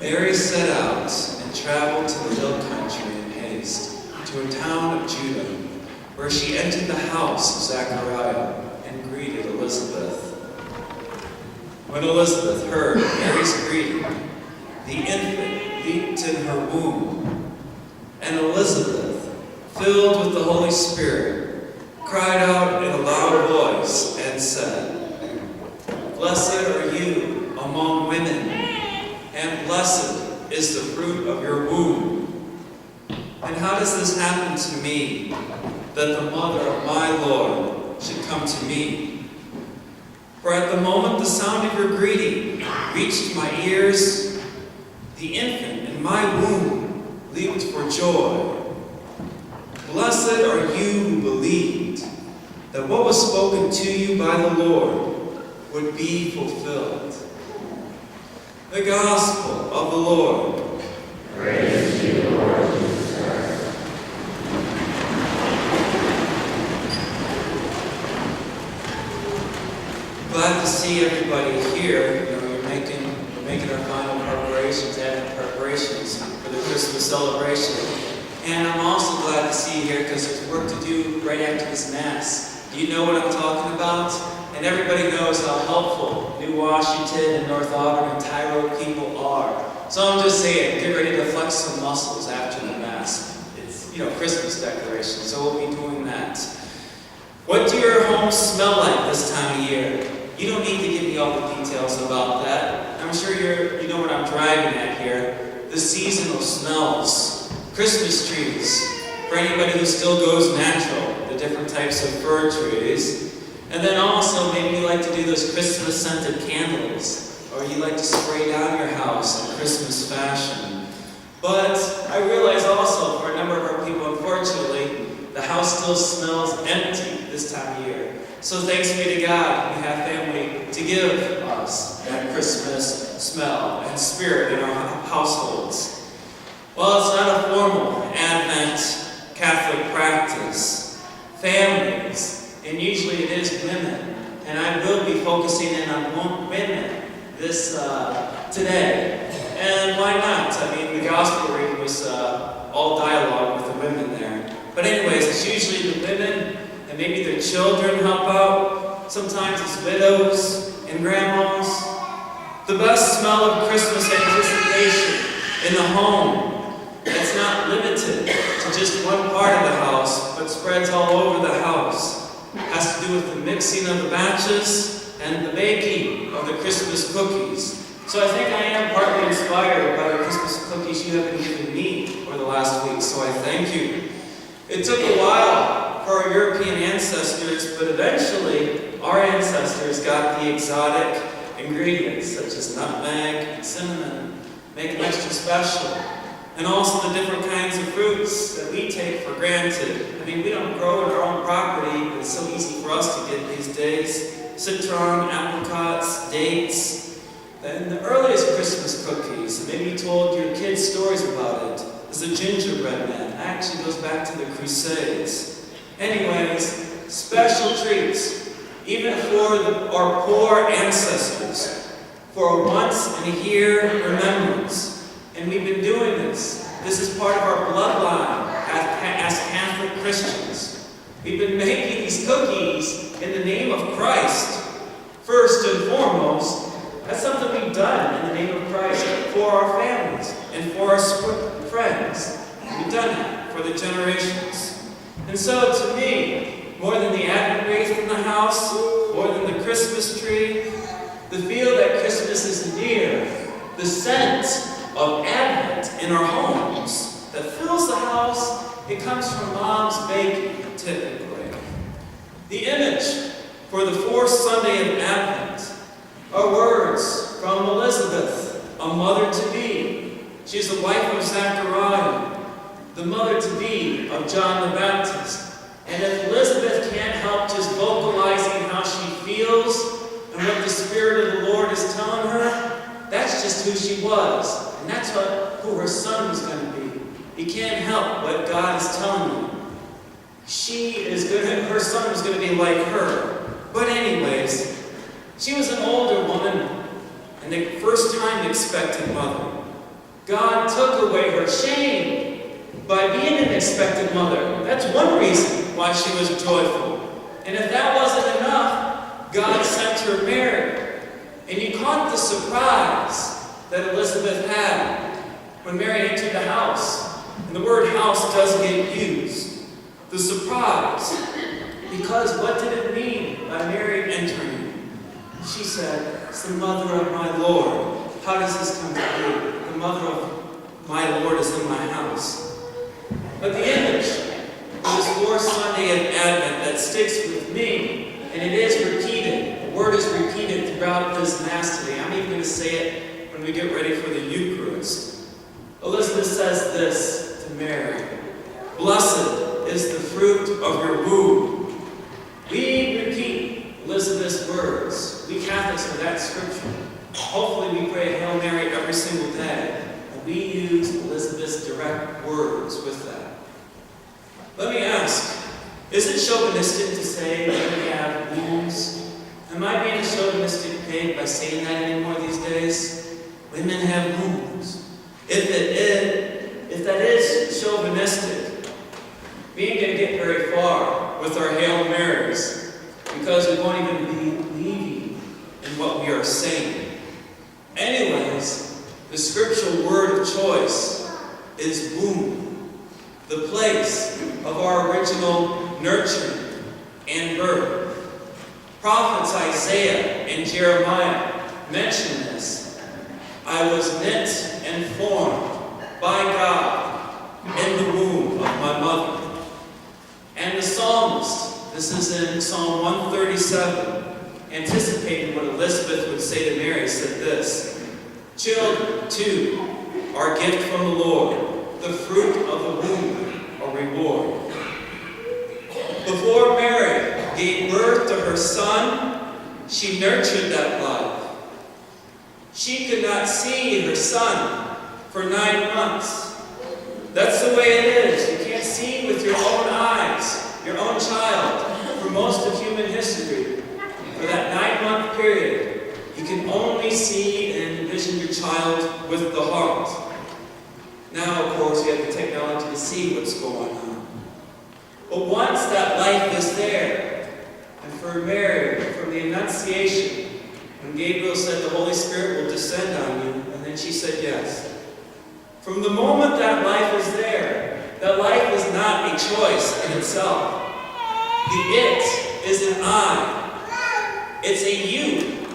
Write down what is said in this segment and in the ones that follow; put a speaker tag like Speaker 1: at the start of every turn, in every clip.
Speaker 1: Mary set out and traveled to the hill country in haste, to a town of Judah, where she entered the house of Zechariah and greeted Elizabeth. When Elizabeth heard Mary's greeting, the infant leaped in her womb, and Elizabeth, filled with the Holy Spirit, cried out in a loud voice and said, "Blessed are you among women, and blessed is the fruit of your womb. And how does this happen to me, that the mother of my Lord should come to me? For at the moment the sound of your greeting reached my ears, the infant in my womb leaped for joy. Blessed are you who believed that what was spoken to you by the Lord would be fulfilled." The Gospel of the Lord.
Speaker 2: Praise to you, Lord Jesus Christ.
Speaker 1: Glad to see everybody here. We're making our final preparations for the Christmas celebration. And I'm also glad to see you here because there's work to do right after this Mass. Do you know what I'm talking about? And everybody knows how helpful New Washington and North Auburn and Tyrone people are. So I'm just saying, get ready to flex some muscles after the Mass. It's, Christmas decoration, so we'll be doing that. What do your homes smell like this time of year? You don't need to give me all the details about that. I'm sure you know what I'm driving at here. The seasonal smells. Christmas trees. For anybody who still goes natural, the different types of fir trees. And then also, maybe you like to do those Christmas-scented candles, or you like to spray down your house in Christmas fashion. But I realize also, for a number of our people, unfortunately, the house still smells empty this time of year. So thanks be to God, we have family to give us that Christmas smell and spirit in our households. Well, it's not a formal Advent Catholic practice. Families, and usually it is women, and I will be focusing in on women this today. And why not? I mean, the gospel reading was all dialogue with the women there. But anyways, it's usually the women, and maybe their children help out. Sometimes it's widows and grandmas. The best smell of Christmas anticipation in the home. It's not limited to just one part of the house, but spreads all over the house. Has to do with the mixing of the batches and the baking of the Christmas cookies. So I think I am partly inspired by the Christmas cookies you have been giving me over the last week, so I thank you. It took a while for our European ancestors, but eventually our ancestors got the exotic ingredients such as nutmeg and cinnamon, make them extra special. And also the different kinds of fruits that we take for granted. I mean, we don't grow in our own property, but it's so easy for us to get these days. Citron, apricots, dates. And the earliest Christmas cookies, maybe you told your kids stories about it, is the gingerbread man. It actually goes back to the Crusades. Anyways, special treats, even for our poor ancestors, for a once in a year remembrance. And we've been doing this. This is part of our bloodline as Catholic Christians. We've been making these cookies in the name of Christ. First and foremost, that's something we've done in the name of Christ for our families and for our friends. We've done it for the generations. And so to me, more than the Advent wreath in the house, more than the Christmas tree, the feel that Christmas is near, the scent of Advent in our homes that fills the house, it comes from Mom's baking, typically. The image for the fourth Sunday of Advent are words from Elizabeth, a mother-to-be. She's the wife of Zechariah, the mother-to-be of John the Baptist. And if Elizabeth can't help just vocalizing how she feels and what the Spirit of the Lord is telling her, that's just who she was. And that's who her son was going to be. You can't help what God is telling you. Her son was going to be like her. But anyways, she was an older woman and the first time expectant mother. God took away her shame by being an expectant mother. That's one reason why she was joyful. And if that wasn't enough, God sent her Mary. And you caught the surprise that Elizabeth had when Mary entered the house. And the word house does get used. The surprise. Because what did it mean by Mary entering? She said, it's the mother of my Lord. How does this come to be? The mother of my Lord is in my house. But the image of this fourth Sunday of Advent that sticks with me, and it is repeated. The word is repeated throughout this Mass today. I'm even going to say it when we get ready for the Eucharist. Elizabeth says this to Mary, blessed is the fruit of your womb. We repeat Elizabeth's words. We Catholics are that scripture. Hopefully we pray Hail Mary every single day. And we use Elizabeth's direct words with that. Let me ask, is it chauvinistic to say that we have wombs? Am I being a chauvinistic pig by saying that anymore these days? Women have wombs. If that is chauvinistic, we ain't going to get very far with our Hail Marys because we won't even be believing in what we are saying. Anyways, the scriptural word of choice is womb, the place of our original nurturing and birth. Prophets Isaiah and Jeremiah mention this. I was knit and formed by God in the womb of my mother. And the psalmist, this is in Psalm 137, anticipating what Elizabeth would say to Mary, said this, children, too, are a gift from the Lord, the fruit of the womb, a reward. Before Mary gave birth to her son, she nurtured that life. She could not see her son for 9 months. That's the way it is. You can't see with your own eyes, your own child, for most of human history. For that 9-month period, you can only see and envision your child with the heart. Now, of course, you have the technology to see what's going on. But once that life is there, and for Mary, from the Annunciation, when Gabriel said the Holy Spirit will descend on you, and then she said yes. From the moment that life is there, that life is not a choice in itself. The it is an I. It's a you.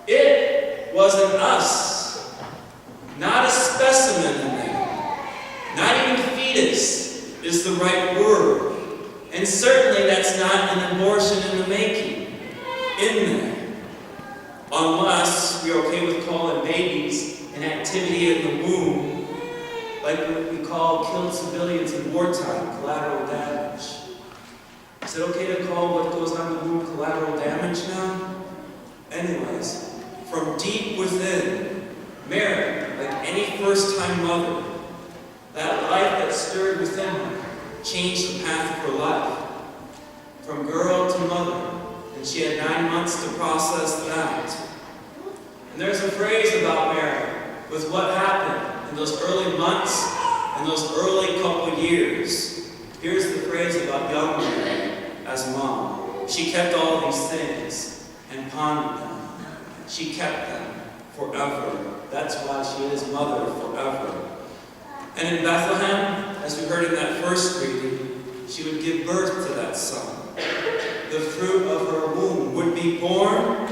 Speaker 1: It was an us. Not a specimen in there. Not even fetus is the right word. And certainly that's not an abortion in the making in there. Unless we're okay with calling babies an activity in the womb, like what we call killed civilians in wartime, collateral damage. Is it okay to call what goes on in the womb collateral damage now? Anyways, from deep within, Mary, like any first-time mother, that life that stirred within her changed the path of her life. From girl to mother. And she had 9 months to process that. And there's a phrase about Mary with what happened in those early months and those early couple years. Here's the phrase about young Mary as mom. She kept all these things and pondered them. She kept them forever. That's why she is mother forever. And in Bethlehem, as we heard in that first reading, she would give birth to that son. The fruit of her womb would be born.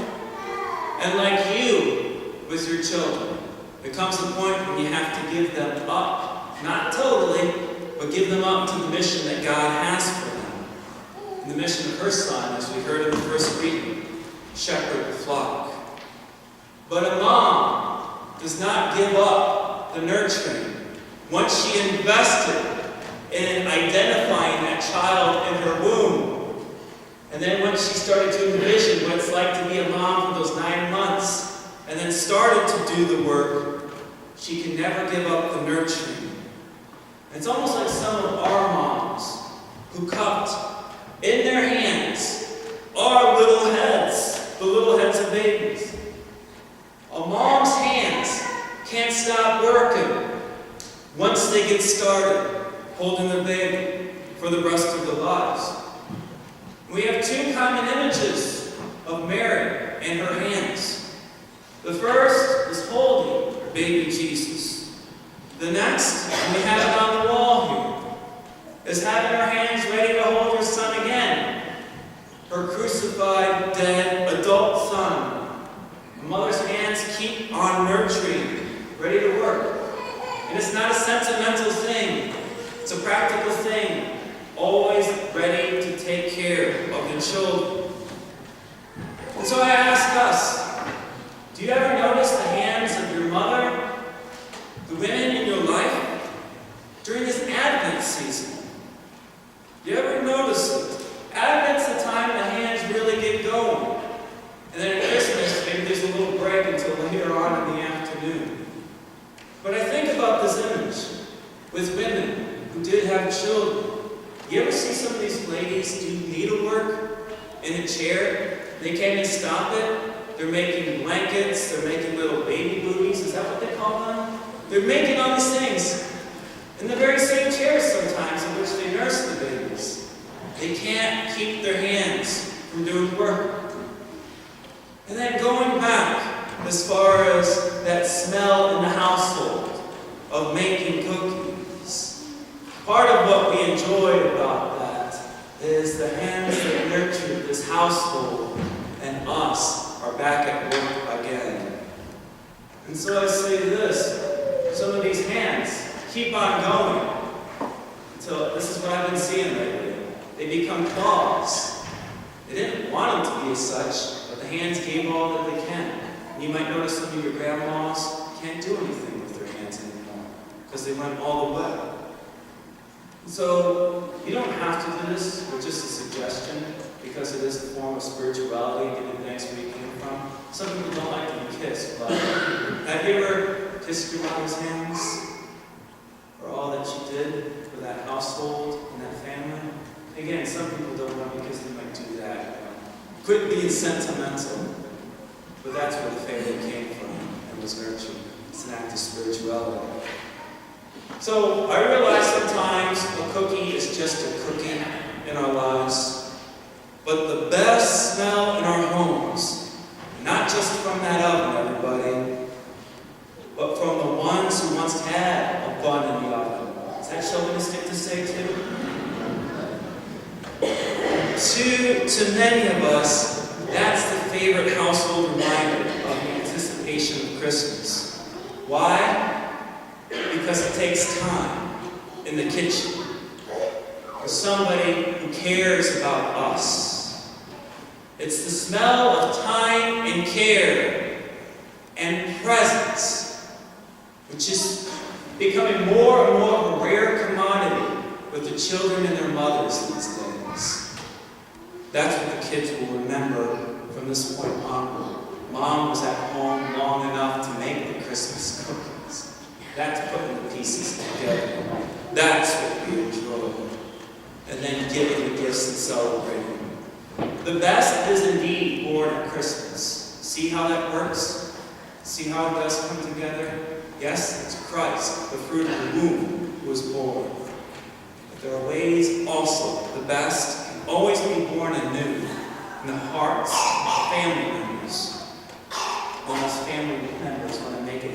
Speaker 1: And like you with your children, there comes a point when you have to give them up. Not totally, but give them up to the mission that God has for them. And the mission of her son, as we heard in the first reading, shepherd the flock. But a mom does not give up the nurturing. Once she invested in identifying that child in her womb, and then once she started to envision what it's like to be a mom for those 9 months, and then started to do the work, she can never give up the nurturing. It's almost like some of our moms who cupped in their hands our little heads, the little heads of babies. A mom's hands can't stop working started holding the baby for the rest of their lives. We have two common images of Mary and her hands. The first is holding baby Jesus. The next, and we have it on the wall here, is having her hands ready to hold her son again, her crucified, dead, adult son. A mother's hands keep on nurturing, ready to work. And it's not a sentimental thing. It's a practical thing. Always ready to take care of the children. And so I ask us, do you ever notice the hands of your mother, the women in your life, during this Advent season? Do you ever notice it? Advent's the time the hands really get going. And then at Christmas, maybe there's a little break until later on in the afternoon. But I think about this image with women who did have children. You ever see some of these ladies do needlework in a chair? They can't even stop it. They're making blankets. They're making little baby booties. Is that what they call them? They're making all these things in the very same chairs sometimes in which they nurse the babies. They can't keep their hands from doing work. And then going back as far as that smell in the household of making cookies. Part of what we enjoy about that is the hands that nurtured this household and us are back at work again. And so I say this, some of these hands keep on going until, this is what I've been seeing lately, they become claws. They didn't want them to be as such, but the hands gave all that they can. And you might notice some of your grandmas can't do anything with their hands anymore because they went all the way. So you don't have to do this, it's just a suggestion, because it is a form of spirituality, giving thanks where you came from. Some people don't like to be kissed, but have you ever kissed your mother's hands for all that she did for that household and that family? Again, some people don't want because they might do that. Quit being sentimental, but that's where the family came from and was nurtured. It's an act of spirituality. So I realize sometimes a cookie is just a cookie in our lives, but the best smell in our homes, not just from that oven, everybody, but from the ones who once had a bun in the oven. Is that chauvinistic to say too? To many of us, that's the favorite household reminder of the anticipation of Christmas. Why? Because it takes time in the kitchen for somebody who cares about us. It's the smell of time and care and presence, which is becoming more and more of a rare commodity with the children and their mothers these days. That's what the kids will remember from this point onward. Mom was at home long enough to make the Christmas cookies. That's putting the pieces together. That's what we enjoy. And then giving the gifts and celebrating. The best is indeed born at Christmas. See how that works? See how it does come together? Yes, it's Christ, the fruit of the womb, who was born. But there are ways also, the best can always be born anew in the hearts of family members. When those family members want to make it